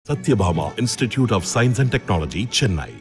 Satyabhama Institute of Science and Technology, Chennai.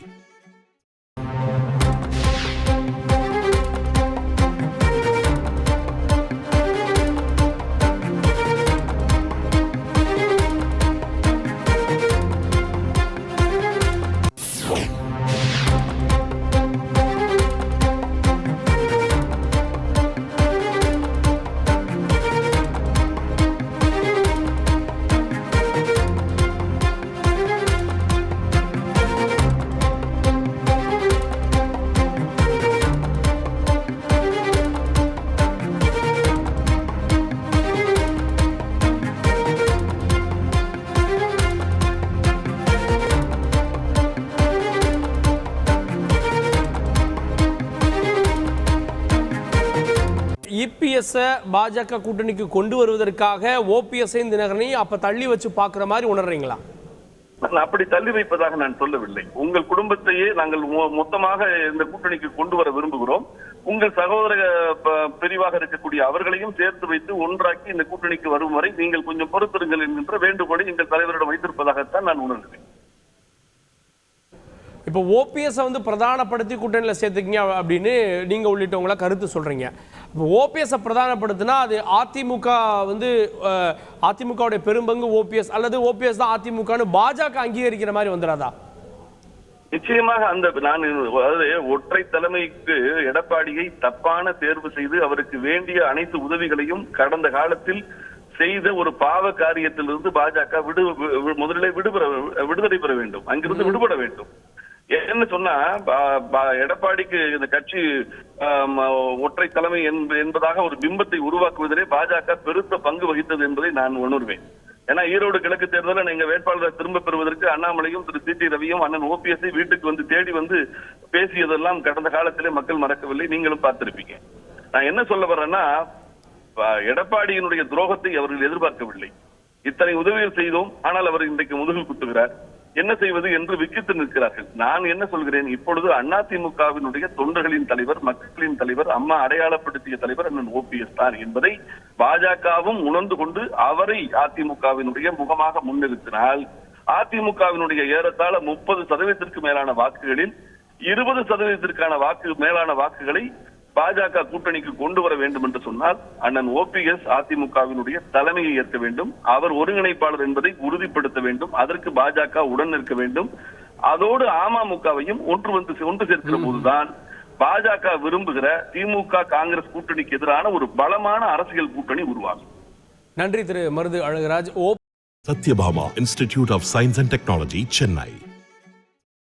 EPS பாஜக கூட்டணிக்கு கொண்டு வருவதற்காக OPS தினகரனை அப்ப தள்ளி வச்சு பாக்குற மாதிரி உணர்றீங்களா? அப்படி தள்ளி வைப்பதாக நான் சொல்லவில்லை. உங்கள் குடும்பத்தையே நாங்கள் மொத்தமாக இந்த கூட்டணிக்கு கொண்டு வர விரும்புகிறோம். உங்கள் சகோதர பிரிவாக இருக்கக்கூடிய அவர்களையும் சேர்த்து வைத்து ஒன்றாக்கி இந்த கூட்டணிக்கு வரும் வரை நீங்கள் கொஞ்சம் பொறுத்திருங்கள் என்கின்ற வேண்டுகோளை எங்கள் தலைவரிடம் வைத்திருப்பதாகத்தான் நான் உணர்கிறேன். இப்போ OPS வந்து பிரதானப்படுத்தி கூட்டணியில் சேர்த்துக்கிங்க அப்படின்னு நீங்க உள்ளிட்டவங்கள கருத்து சொல்றீங்க. இப்போ OPS பிரதானப்படுத்தினா அது அதிமுக வந்து அதிமுகவுடைய பெரும்பங்கு OPS அல்லது OPS தான் அதிமுகன்னு பாஜக அங்கீகரிக்கிற மாதிரி வந்துடாதா? நிச்சயமாக அந்த நான் அதாவது ஒற்றை தலைமைக்கு எடப்பாடியை தப்பான தேர்வு செய்து அவருக்கு வேண்டிய அனைத்து உதவிகளையும் கடந்த காலத்தில் செய்த ஒரு பாவ காரியத்திலிருந்து பாஜக முதலிலே விடுதலை பெற வேண்டும், அங்கிருந்து விடுபட வேண்டும். என்ன சொன்னா எடப்பாடிக்கு இந்த கட்சி ஒற்றை தலைமை என்பதாக ஒரு பிம்பத்தை உருவாக்குவதிலே பாஜக பெருத்த பங்கு வகித்தது என்பதை நான் உணர்வேன். ஏன்னா ஈரோடு கிழக்கு தேர்தலில் எங்க வேட்பாளரை திரும்ப பெறுவதற்கு அண்ணாமலையும் திரு CT ரவியும் அண்ணன் OPS வீட்டுக்கு வந்து தேடி வந்து பேசியதெல்லாம் கடந்த காலத்திலே மக்கள் மறக்கவில்லை, நீங்களும் பார்த்திருப்பீங்க. நான் என்ன சொல்ல வர்றேன்னா, எடப்பாடியினுடைய துரோகத்தை அவர்கள் எதிர்பார்க்கவில்லை. இத்தனை உதவிகள் செய்தோம், ஆனால் அவர் இன்றைக்கு முதுகில் குத்துகிறார். என்ன செய்வது என்று விக்கித்து நிற்கிறார்கள். நான் என்ன சொல்கிறேன், இப்பொழுது அதிமுகவினுடைய தொண்டர்களின் தலைவர், மக்களின் தலைவர், அம்மா அடையாளப்படுத்திய தலைவர் அண்ணன் OPS தான் என்பதை பாஜகவும் உணர்ந்து கொண்டு அவரை அதிமுகவினுடைய முகமாக முன்னிறுத்தினால் அதிமுகவினுடைய ஏறத்தாழ 30% மேலான வாக்குகளில் 20% மேலான வாக்குகளை பாஜக கூட்டணிக்கு கொண்டு வர வேண்டும் என்று சொன்னால் அண்ணன் OPS அதிமுகவினுடைய தலைமையை ஏற்க வேண்டும். அவர் ஒருங்கிணைப்பாளர் என்பதை உறுதிப்படுத்த வேண்டும். அதற்கு பாஜக உடன் நிற்க வேண்டும். அதோடு அமமுகவையும் ஒன்று சேர்க்கிற போதுதான் பாஜக விரும்புகிற திமுக காங்கிரஸ் கூட்டணிக்கு எதிரான ஒரு பலமான அரசியல் கூட்டணி உருவாகும். நன்றி திரு Marudhu Alagaraj. Satyabhama Institute of Science and Technology, Chennai.